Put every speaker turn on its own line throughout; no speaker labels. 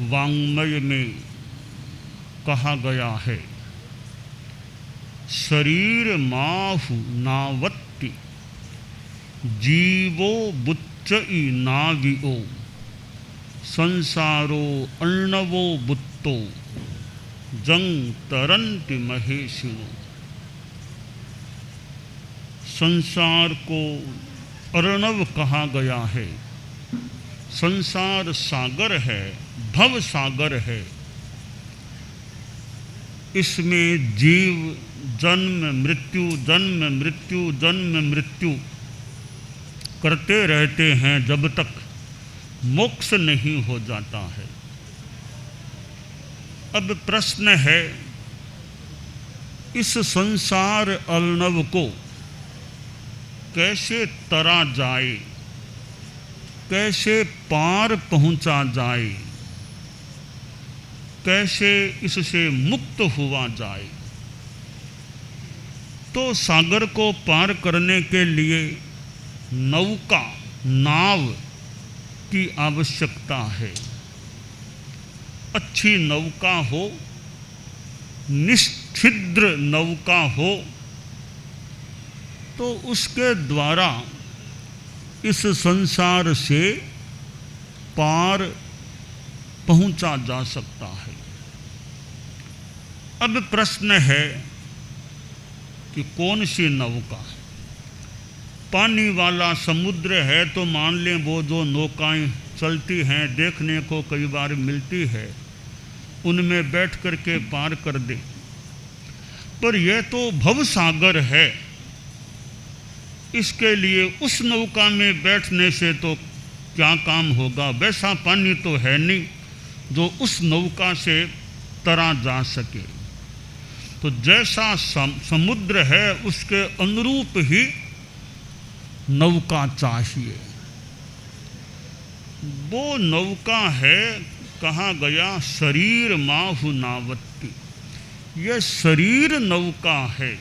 वाङ्मय में कहा गया है, शरीर माहु नावत्ति जीवो बुच्चई नाविओ संसारो अर्णवो बुत्तो जंग तरंति महेशिनो। संसार को अर्णव कहा गया है। संसार सागर है, भव सागर है। इसमें जीव जन्म मृत्यु जन्म मृत्यु जन्म मृत्यु करते रहते हैं जब तक मोक्ष नहीं हो जाता है। अब प्रश्न है, इस संसार अर्णव को कैसे तरा जाए, कैसे पार पहुंचा जाए, कैसे इससे मुक्त हुआ जाए। तो सागर को पार करने के लिए नौका, नाव की आवश्यकता है। अच्छी नौका हो, निश्छिद्र नौका हो, तो उसके द्वारा इस संसार से पार पहुंचा जा सकता है। अब प्रश्न है कि कौन सी नौका। पानी वाला समुद्र है तो मान लें वो जो नौकाएं चलती हैं, देखने को कई बार मिलती है, उनमें बैठ करके पार कर दे। पर यह तो भव सागर है, इसके लिए उस नौका में बैठने से तो क्या काम होगा। वैसा पानी तो है नहीं जो उस नौका से तरा जा सके। तो जैसा समुद्र है उसके अनुरूप ही नौका चाहिए। वो नौका है, कहा गया शरीर माहु नावत्ति। यह शरीर नौका है।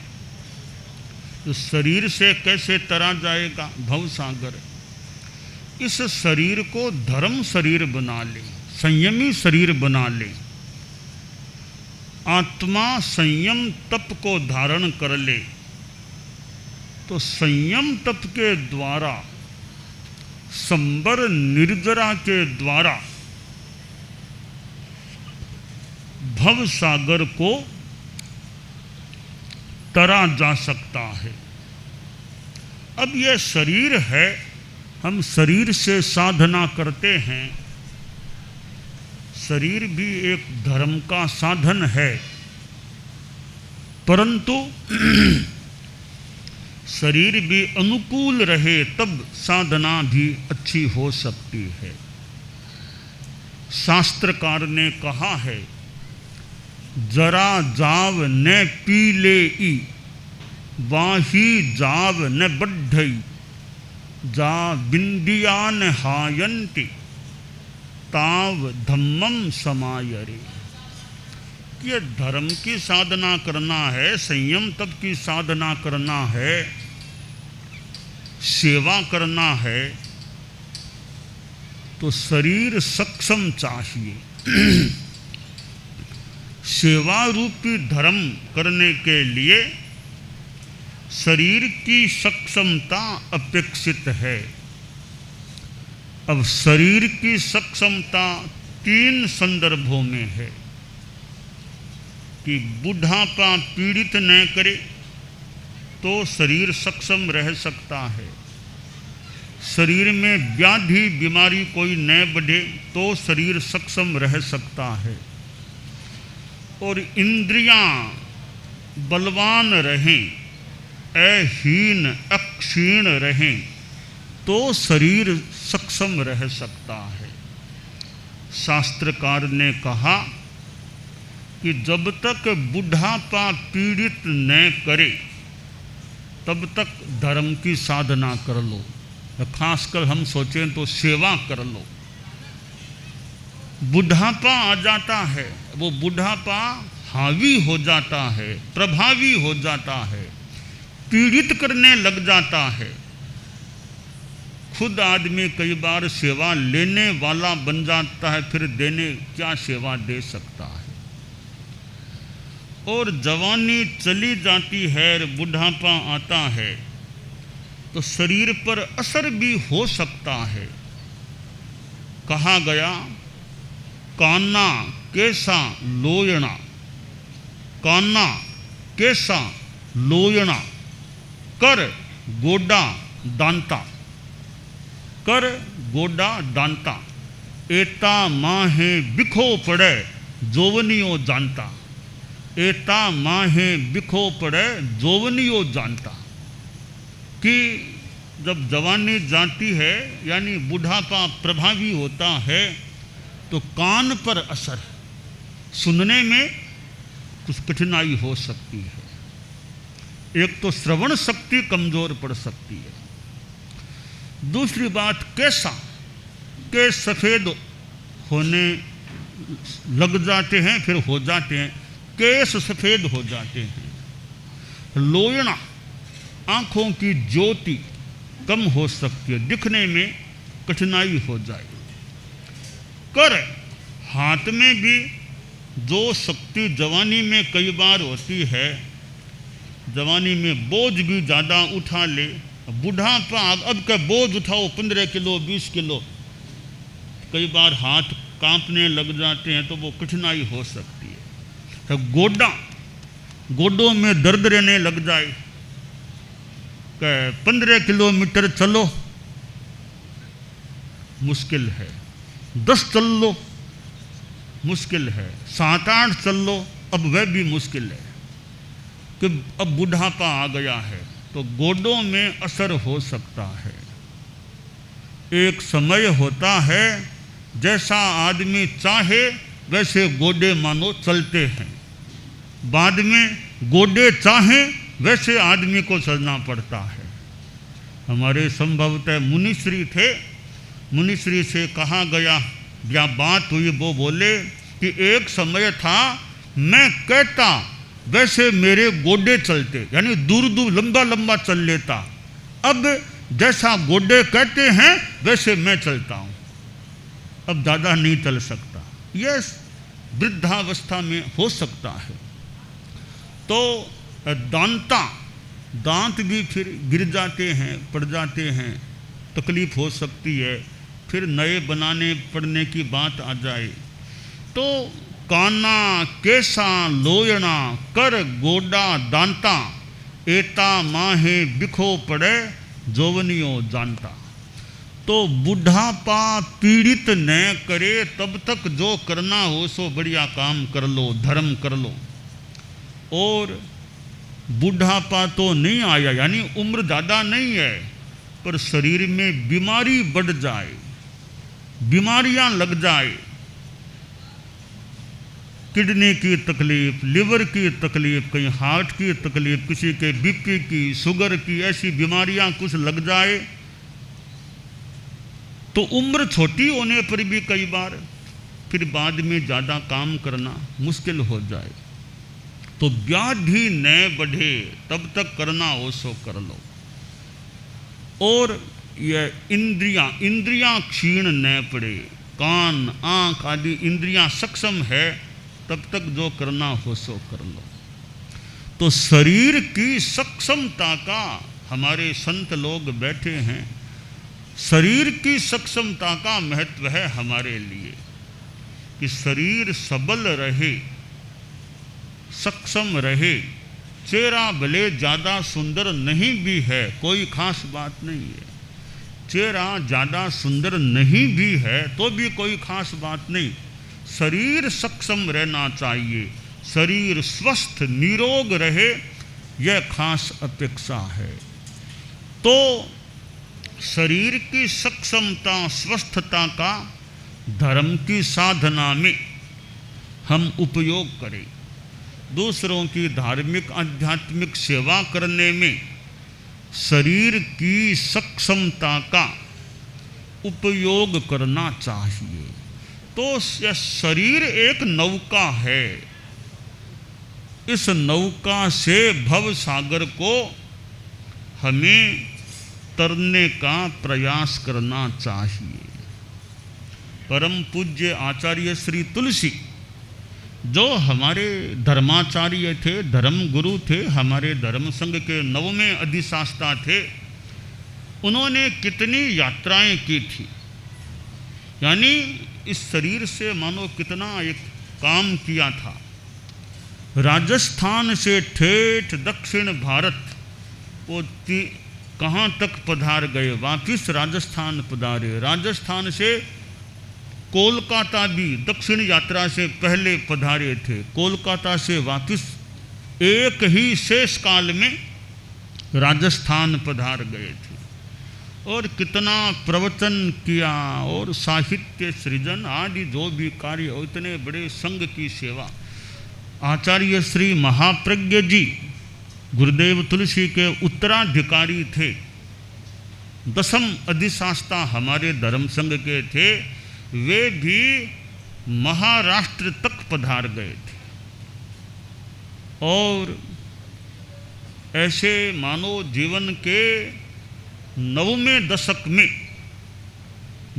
तो शरीर से कैसे तरा जाएगा, भव सागर। इस शरीर को धर्म शरीर बना ले, संयमी शरीर बना ले। आत्मा संयम तप को धारण कर ले तो संयम तप के द्वारा, संबर निर्जरा के द्वारा भव सागर को तरा जा सकता है। अब यह शरीर है, हम शरीर से साधना करते हैं। शरीर भी एक धर्म का साधन है, परंतु शरीर भी अनुकूल रहे तब साधना भी अच्छी हो सकती है। शास्त्रकार ने कहा है, जरा जाव न पीले ई वाही जाव न बढ़ई जा बिंदियान हायंती ताव धम्मम समायरे। ये धर्म की साधना करना है, संयम तप की साधना करना है, सेवा करना है, तो शरीर सक्षम चाहिए। सेवा रूपी धर्म करने के लिए शरीर की सक्षमता अपेक्षित है। अब शरीर की सक्षमता 3 संदर्भों में है कि बुढ़ापा पीड़ित न करे तो शरीर सक्षम रह सकता है। शरीर में व्याधि बीमारी कोई न बढ़े तो शरीर सक्षम रह सकता है। और इंद्रियां बलवान रहें, अहीन अक्षीण रहें तो शरीर सक्षम रह सकता है। शास्त्रकार ने कहा कि जब तक बुढ़ापा पीड़ित न करे तब तक धर्म की साधना कर लो। खासकर हम सोचें तो सेवा कर लो। बुढ़ापा आ जाता है, वो बुढ़ापा हावी हो जाता है, प्रभावी हो जाता है, पीड़ित करने लग जाता है। खुद आदमी कई बार सेवा लेने वाला बन जाता है, फिर देने क्या सेवा दे सकता है। और जवानी चली जाती है, बुढ़ापा आता है, तो शरीर पर असर भी हो सकता है। कहा गया काना कैसा लोयणा, काना कैसा लोयणा, कर गोडा दांता, कर गोडा दांता, एता माहे बिखो पड़े जोवनियो जानता, एता माहे बिखो पड़े जोवनियो जानता। कि जब जवानी जाती है यानी बुढ़ापा प्रभावी होता है, तो कान पर असर, सुनने में कुछ कठिनाई हो सकती है। एक तो श्रवण शक्ति कमजोर पड़ सकती है। दूसरी बात कैसा के सफ़ेद होने लग जाते हैं, फिर हो जाते हैं, केस सफ़ेद हो जाते हैं। लोयणा, आँखों की ज्योति कम हो सकती है, दिखने में कठिनाई हो जाए। कर, हाथ में भी जो शक्ति जवानी में कई बार होती है, जवानी में बोझ भी ज़्यादा उठा ले, बुढ़ापा अब का बोझ उठाओ 15 किलो 20 किलो, कई बार हाथ कांपने लग जाते हैं, तो वो कठिनाई हो सकती है। तो गोडा, गोडों में दर्द रहने लग जाए, 15 किलोमीटर चलो मुश्किल है, 10 चल लो मुश्किल है, 7-8 चल लो अब वह भी मुश्किल है, कि अब बुढ़ापा आ गया है, तो गोडों में असर हो सकता है। एक समय होता है जैसा आदमी चाहे वैसे गोडे मानो चलते हैं, बाद में गोडे चाहें वैसे आदमी को चलना पड़ता है। हमारे संभवतः मुनिश्री थे, मुनिश्री से कहा गया या बात हुई, वो बोले कि एक समय था मैं कहता वैसे मेरे गोडे चलते, यानी दूर दूर लंबा लंबा चल लेता, अब जैसा गोडे कहते हैं वैसे मैं चलता हूँ, अब ज़्यादा नहीं चल सकता। यह वृद्धावस्था में हो सकता है। तो दांता, दांत भी फिर गिर जाते हैं, पड़ जाते हैं, तकलीफ हो सकती है, फिर नए बनाने पड़ने की बात आ जाए। तो काना कैसा लोयणा, कर गोडा दांता, एता माहे बिखो पड़े जोवनियो जानता। तो बुढ़ापा पीड़ित न करे, तब तक जो करना हो सो बढ़िया काम कर लो, धर्म कर लो। और बुढ़ापा तो नहीं आया, यानी उम्र ज़्यादा नहीं है, पर शरीर में बीमारी बढ़ जाए, बीमारियां लग जाए, किडनी की तकलीफ, लिवर की तकलीफ, कहीं हार्ट की तकलीफ, किसी के बीपी की, शुगर की, ऐसी बीमारियां कुछ लग जाए, तो उम्र छोटी होने पर भी कई बार फिर बाद में ज़्यादा काम करना मुश्किल हो जाए। तो व्याधि न बढ़े, तब तक करना हो सो कर लो। और यह इंद्रियां क्षीण न पड़े, कान आँख आदि इंद्रियां सक्षम है, तब तक जो करना हो सो कर लो। तो शरीर की सक्षमता का हमारे संत लोग बैठे हैं, शरीर की सक्षमता का महत्व है हमारे लिए, कि शरीर सबल रहे, सक्षम रहे। चेहरा भले ज़्यादा सुंदर नहीं भी है, कोई खास बात नहीं है, चेहरा ज़्यादा सुंदर नहीं भी है तो भी कोई खास बात नहीं, शरीर सक्षम रहना चाहिए, शरीर स्वस्थ निरोग रहे, यह खास अपेक्षा है। तो शरीर की सक्षमता स्वस्थता का धर्म की साधना में हम उपयोग करें, दूसरों की धार्मिक आध्यात्मिक सेवा करने में शरीर की सक्षमता का उपयोग करना चाहिए। तो यह शरीर एक नौका है, इस नौका से भव सागर को हमें तरने का प्रयास करना चाहिए। परम पूज्य आचार्य श्री तुलसी जो हमारे धर्माचार्य थे, धर्म गुरु थे, हमारे धर्म संघ के 9वें अधिशास्ता थे, उन्होंने कितनी यात्राएं की थी। यानी इस शरीर से मानो कितना एक काम किया था। राजस्थान से ठेठ दक्षिण भारत वो कहाँ तक पधार गए, वापिस राजस्थान पधारे। राजस्थान से कोलकाता भी दक्षिण यात्रा से पहले पधारे थे। कोलकाता से वापिस एक ही शेष काल में राजस्थान पधार गए थे और कितना प्रवचन किया और साहित्य सृजन आदि जो भी कार्य, इतने बड़े संघ की सेवा। आचार्य श्री महाप्रज्ञ जी गुरुदेव तुलसी के उत्तराधिकारी थे, 10वीं अधिशास्ता हमारे धर्म संघ के थे। वे भी महाराष्ट्र तक पधार गए थे और ऐसे मानव जीवन के 9वें दशक में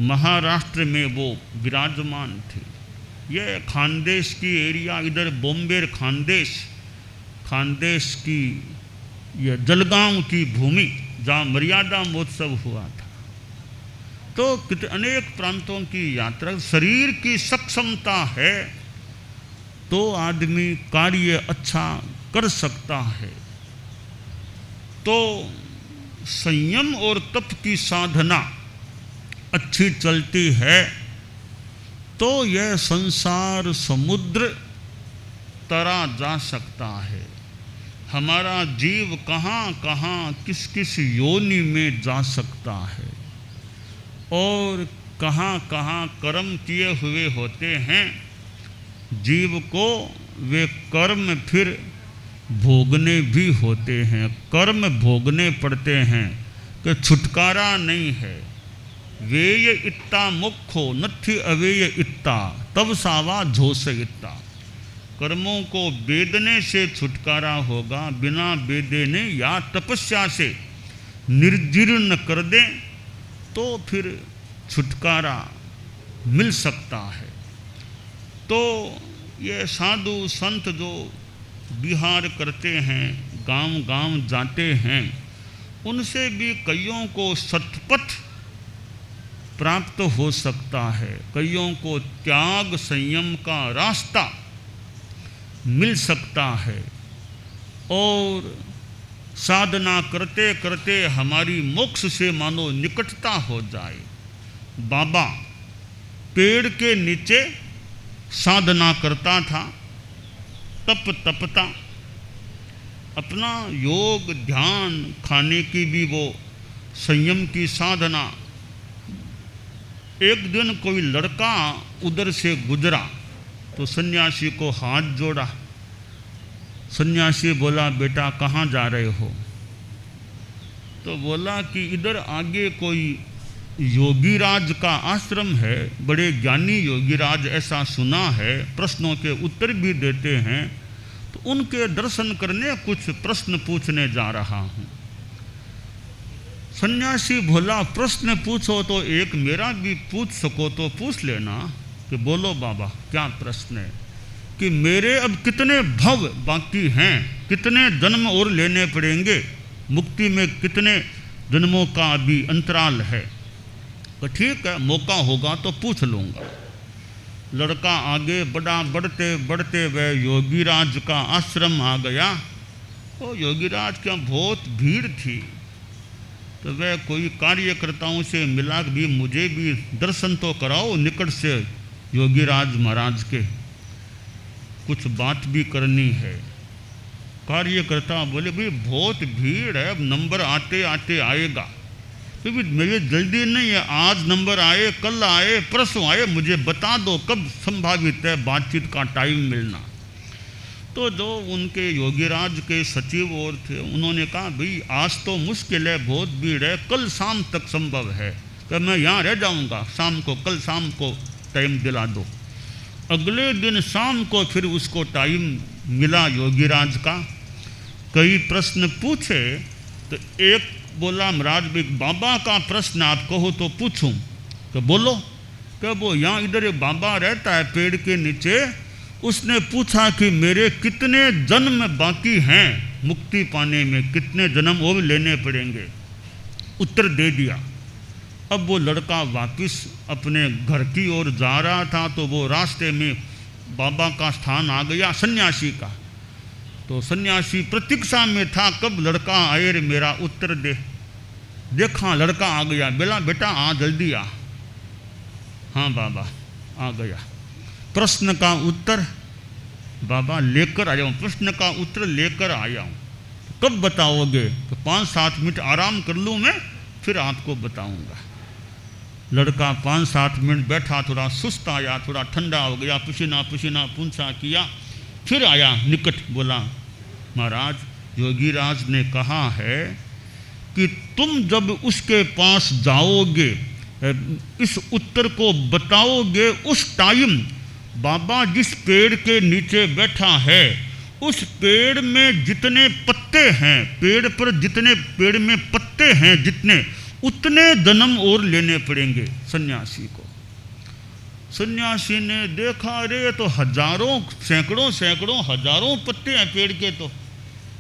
महाराष्ट्र में वो विराजमान थे। यह खानदेश की एरिया, इधर बॉम्बे खानदेश की यह जलगांव की भूमि जहाँ मर्यादा महोत्सव हुआ था। तो अनेक प्रांतों की यात्रा, शरीर की सक्षमता है तो आदमी कार्य अच्छा कर सकता है। तो संयम और तप की साधना अच्छी चलती है तो यह संसार समुद्र तरा जा सकता है। हमारा जीव कहाँ कहाँ किस किस योनि में जा सकता है और कहाँ कहाँ कर्म किए हुए होते हैं। जीव को वे कर्म फिर भोगने भी होते हैं, कर्म भोगने पड़ते हैं कि छुटकारा नहीं है। वेय इत्ता मुखो नथि अवेय इत्ता तब सावा झोस इत्ता। कर्मों को वेदने से छुटकारा होगा, बिना वेदने या तपस्या से निर्जीर्ण कर दें तो फिर छुटकारा मिल सकता है। तो ये साधु संत जो विहार करते हैं, गांव गांव जाते हैं, उनसे भी कईयों को सतपथ प्राप्त हो सकता है, कईयों को त्याग संयम का रास्ता मिल सकता है और साधना करते करते हमारी मोक्ष से मानो निकटता हो जाए। बाबा पेड़ के नीचे साधना करता था, तप तपता, अपना योग ध्यान, खाने की भी वो संयम की साधना। एक दिन कोई लड़का उधर से गुजरा तो सन्यासी को हाथ जोड़ा। सन्यासी बोला, बेटा कहाँ जा रहे हो? तो बोला कि इधर आगे कोई योगीराज का आश्रम है, बड़े ज्ञानी योगीराज, ऐसा सुना है, प्रश्नों के उत्तर भी देते हैं, तो उनके दर्शन करने कुछ प्रश्न पूछने जा रहा हूँ। सन्यासी बोला, प्रश्न पूछो तो एक मेरा भी पूछ सको तो पूछ लेना। कि बोलो बाबा क्या प्रश्न है? कि मेरे अब कितने भव बाकी हैं, कितने जन्म और लेने पड़ेंगे, मुक्ति में कितने जन्मों का अभी अंतराल है? तो ठीक है, मौका होगा तो पूछ लूँगा। लड़का आगे बढ़ा, बढ़ते बढ़ते वह योगीराज का आश्रम आ गया। वो योगीराज क्या बहुत भीड़ थी, तो वह कोई कार्यकर्ताओं से मिला भी मुझे भी दर्शन तो कराओ निकट से योगीराज महाराज के, कुछ बात भी करनी है। कार्यकर्ता बोले, भाई बहुत भीड़ है, अब नंबर आते आते आएगा, तो भी मेरे जल्दी नहीं है, आज नंबर आए, कल आए, परसों आए, मुझे बता दो कब संभावित है बातचीत का टाइम मिलना। तो जो उनके योगीराज के सचिव और थे, उन्होंने कहा, भाई आज तो मुश्किल है, बहुत भीड़ है, कल शाम तक संभव है, तो मैं यहाँ रह जाऊँगा शाम को, कल शाम को टाइम दिला दो। अगले दिन शाम को फिर उसको टाइम मिला योगीराज का। कई प्रश्न पूछे तो एक बोला महाराज एक बाबा का प्रश्न आप कहो तो पूछूं। तो बोलो। कि वो यहाँ इधर एक बाबा रहता है पेड़ के नीचे, उसने पूछा कि मेरे कितने जन्म बाकी हैं मुक्ति पाने में, कितने जन्म और लेने पड़ेंगे। उत्तर दे दिया। अब वो लड़का वापस अपने घर की ओर जा रहा था तो वो रास्ते में बाबा का स्थान आ गया सन्यासी का। तो सन्यासी प्रतीक्षा में था कब लड़का आए रे मेरा उत्तर दे। देखा लड़का आ गया। बोला बेटा आ जल्दी आ। हाँ बाबा आ गया। प्रश्न का उत्तर बाबा लेकर आया हूँ, प्रश्न का उत्तर लेकर आया हूँ। कब बताओगे? तो 5-7 मिनट आराम कर लूँ मैं, फिर आपको बताऊँगा। लड़का 5-7 मिनट बैठा, थोड़ा सुस्त आया, थोड़ा ठंडा हो गया, पसीना पसीना पूंछा किया, फिर आया निकट। बोला महाराज योगीराज ने कहा है कि तुम जब उसके पास जाओगे, इस उत्तर को बताओगे, उस टाइम बाबा जिस पेड़ के नीचे बैठा है उस पेड़ में जितने पत्ते हैं, पेड़ पर जितने पेड़ में पत्ते हैं जितने, उतने जन्म और लेने पड़ेंगे सन्यासी को। सन्यासी ने देखा अरे तो हजारों सैकड़ों सैकड़ों हजारों पत्ते हैं पेड़ के, तो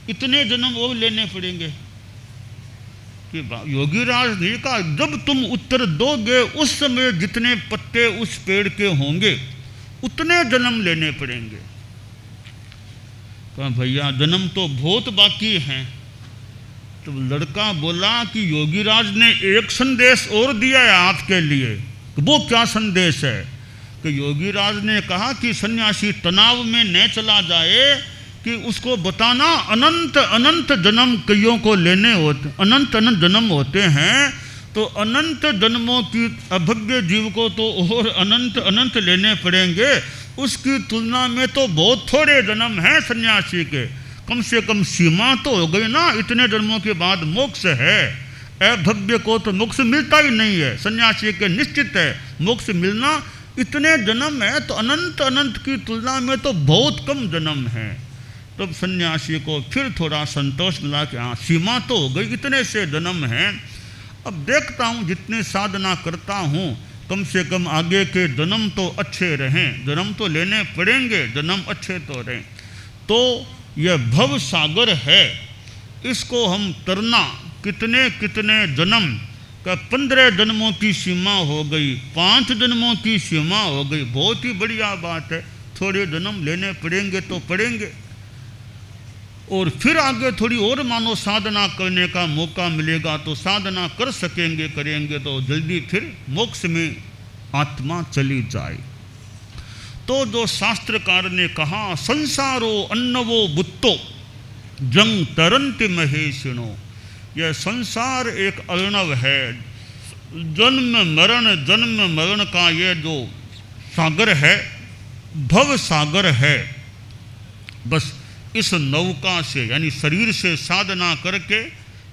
इतने जन्म और लेने पड़ेंगे। कि योगीराज ने कहा जब तुम उत्तर दोगे उस समय जितने पत्ते उस पेड़ के होंगे उतने जन्म लेने पड़ेंगे। कहा भैया जन्म तो बहुत बाकी हैं। तो लड़का बोला कि योगीराज ने एक संदेश और दिया है आपके लिए। वो क्या संदेश है? कि योगीराज ने कहा कि सन्यासी तनाव में न चला जाए, कि उसको बताना अनंत अनंत जन्म कईयों को लेने होते, अनंत अनंत जन्म होते हैं, तो अनंत जन्मों की अभव्य जीव को तो और अनंत अनंत लेने पड़ेंगे। उसकी तुलना में तो बहुत थोड़े जन्म हैं सन्यासी के, कम से कम सीमा तो हो गई ना, इतने जन्मों के बाद मोक्ष है। अभव्य को तो मोक्ष मिलता ही नहीं है, सन्यासी के निश्चित है मोक्ष मिलना। इतने जन्म है तो अनंत अनंत की तुलना में तो बहुत कम जन्म है। तब सन्यासी को फिर थोड़ा संतोष मिला कि हाँ सीमा तो हो गई, इतने से जन्म हैं। अब देखता हूँ जितनी साधना करता हूँ कम से कम आगे के जन्म तो अच्छे रहें, जन्म तो लेने पड़ेंगे, जन्म अच्छे तो रहें। तो यह भव सागर है, इसको हम तरना कितने कितने जन्म का, 15 जन्मों की सीमा हो गई, 5 जन्मों की सीमा हो गई, बहुत ही बढ़िया बात है। थोड़े जन्म लेने पड़ेंगे तो पड़ेंगे, और फिर आगे थोड़ी और मानो साधना करने का मौका मिलेगा तो साधना कर सकेंगे, करेंगे तो जल्दी फिर मोक्ष में आत्मा चली जाए। तो जो शास्त्रकार ने कहा संसारो अन्नवो बुत्तो जंग तरंति महेशिनो, यह संसार एक अर्णव है, जन्म मरण का ये जो सागर है, भव सागर है। बस इस नौका से यानी शरीर से साधना करके,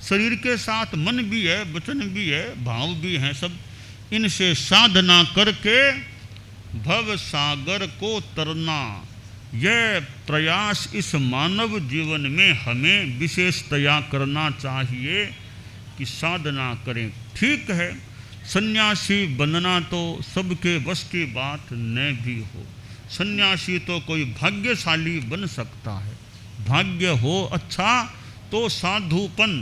शरीर के साथ मन भी है, वचन भी है, भाव भी हैं, सब इनसे साधना करके भव सागर को तरना, यह प्रयास इस मानव जीवन में हमें विशेषतया करना चाहिए कि साधना करें। ठीक है सन्यासी बनना तो सबके बस की बात न भी हो, सन्यासी तो कोई भाग्यशाली बन सकता है, भाग्य हो अच्छा तो साधुपन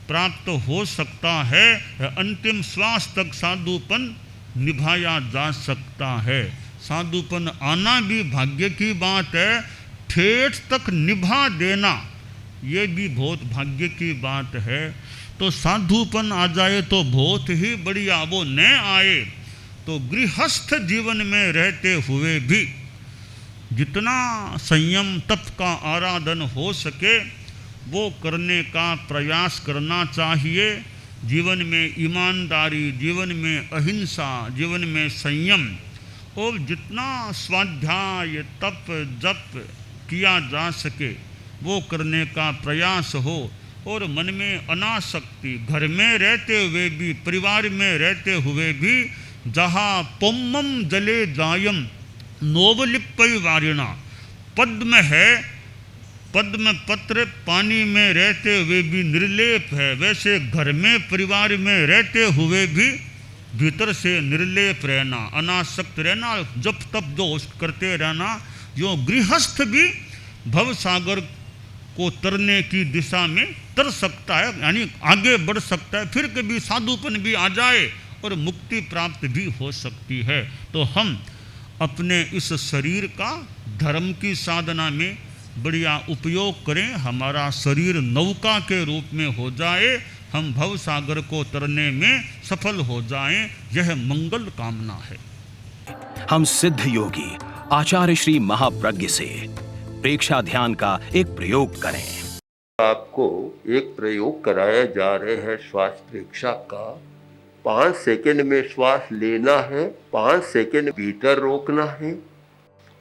प्राप्त हो सकता है, अंतिम श्वास तक साधुपन निभाया जा सकता है। साधुपन आना भी भाग्य की बात है, ठेठ तक निभा देना ये भी बहुत भाग्य की बात है। तो साधुपन आ जाए तो बहुत ही बढ़िया, वो न आए तो गृहस्थ जीवन में रहते हुए भी जितना संयम तप का आराधन हो सके वो करने का प्रयास करना चाहिए। जीवन में ईमानदारी, जीवन में अहिंसा, जीवन में संयम, और जितना स्वाध्याय तप जप किया जा सके वो करने का प्रयास हो। और मन में अनासक्ति, घर में रहते हुए भी, परिवार में रहते हुए भी, जहाँ पोम्मम जले जायम नोवलिप्पै वारिणा, पद्म है, पद्म पत्र पानी में रहते हुए भी निर्लेप है, वैसे घर में परिवार में रहते हुए भी भीतर से निर्लेप रहना, अनासक्त रहना, जप तप जो करते रहना। जो गृहस्थ भी भव सागर को तरने की दिशा में तर सकता है, यानी आगे बढ़ सकता है, फिर कभी साधुपन भी आ जाए और मुक्ति प्राप्त भी हो सकती है। तो हम अपने इस शरीर का धर्म की साधना में बढ़िया उपयोग करें, हमारा शरीर नौका के रूप में हो जाए, हम भव सागर को तरने में सफल हो जाएं, यह मंगल कामना है।
हम सिद्ध योगी आचार्य श्री महाप्रज्ञ से प्रेक्षा ध्यान का एक प्रयोग करें।
आपको एक प्रयोग कराया जा रहे हैं श्वास प्रेक्षा का। 5 सेकंड में श्वास लेना है, 5 सेकंड भीतर रोकना है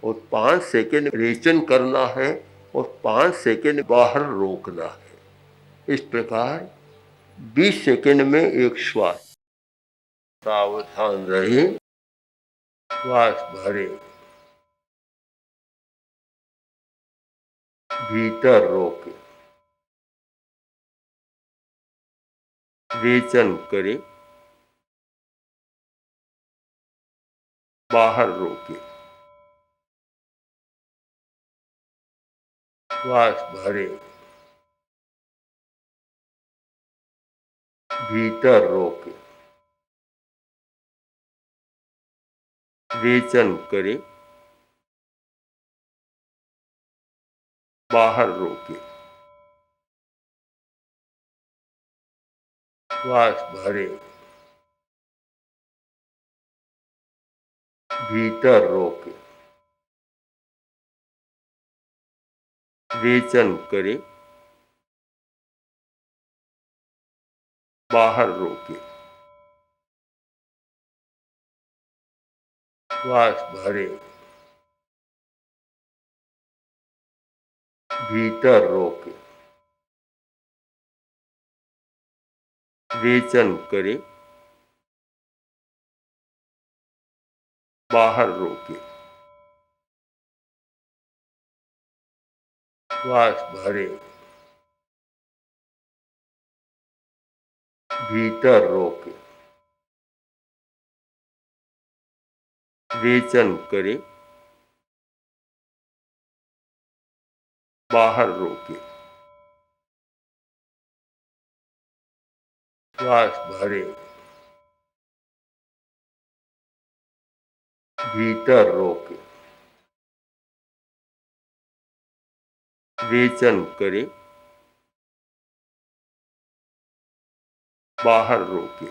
और 5 सेकंड रेचन करना है और 5 सेकंड बाहर रोकना है। इस प्रकार 20 सेकंड में एक श्वास। सावधान रहे, श्वास भरे, भीतर रोके, रेचन करे, बाहर रोके, श्वास भरे, भीतर रोके, रेचन करे, बाहर रोके, श्वास भरे, भीतर रोके, रेचन करे, बाहर रोके, श्वास भरे, भीतर रोके, रेचन करे, बाहर रोके, श्वास भरे, भीतर रोके, रेचन करे, बाहर रोके, श्वास भरे, भीतर रोके, रेचन करे, बाहर रोके,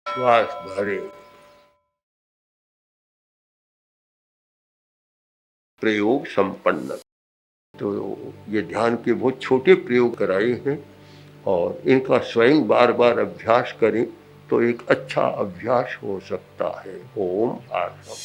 श्वास भरे। प्रयोग संपन्न। तो ये ध्यान के बहुत छोटे प्रयोग कराए हैं और इनका स्वयं बार बार अभ्यास करें तो एक अच्छा अभ्यास हो सकता है। ओम आत्मा।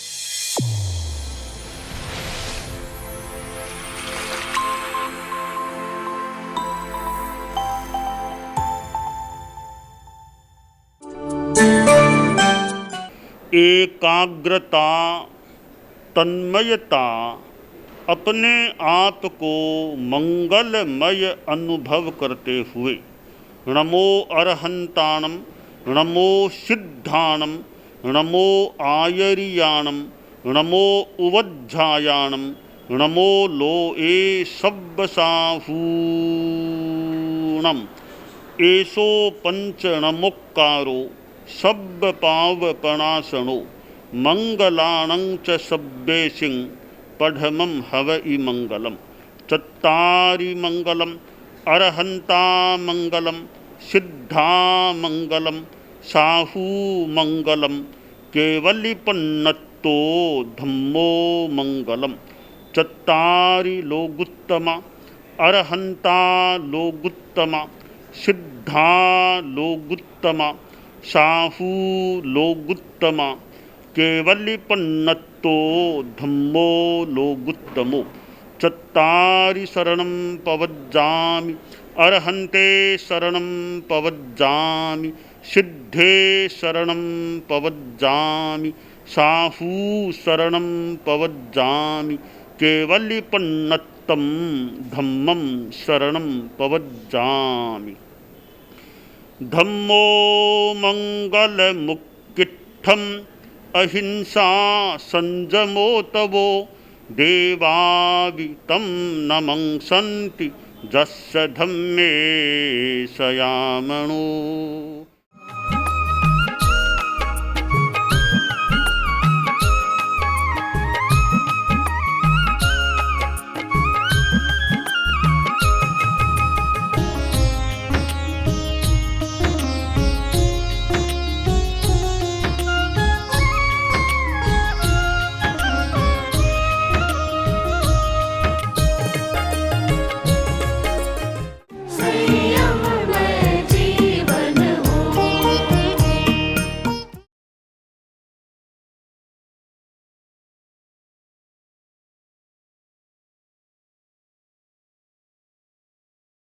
एकाग्रता, तन्मयता, अपने आप को मंगलमय अनुभव करते हुए नमो अरहंताणम, नमो सिद्धाणम, नमो आयरियाणम, नमो उवज्झायाणम, नमो लोए सब्बसाहूणम, एसो पंचणमुक्कारो सब्बपावपणासनो, मंगलानं च सब्बेसिं पढ़मं हवइ मंगलम। चत्तारि मंगलम, अरहंता मंगलम, सिद्धा मंगलम, साहू मंगलम, केवलिपन्नत्तो धम्मो मंगलम। चत्तारि लोगुत्तमा, अरहंता लोगुत्तमा, सिद्धा लोगुत्तमा, साहू लोगुत्तमा, केवलिपन्नत्तो धम्मो लोगुत्तमो। चत्तारि शरणं पवज्जामि, अरहन्ते शरणं पवज्जामि, सिद्धे शरणं पवज्जामि साहू शरणं पवज्जामि केवल्यपन्नत्तं धम्मं शरणं पवज्जामि। धम्मो मंगलमुक्किट्ठम् अहिंसा संजमो तवो देवावितं नमंसन्ति जस्य धम्मे सयामणो।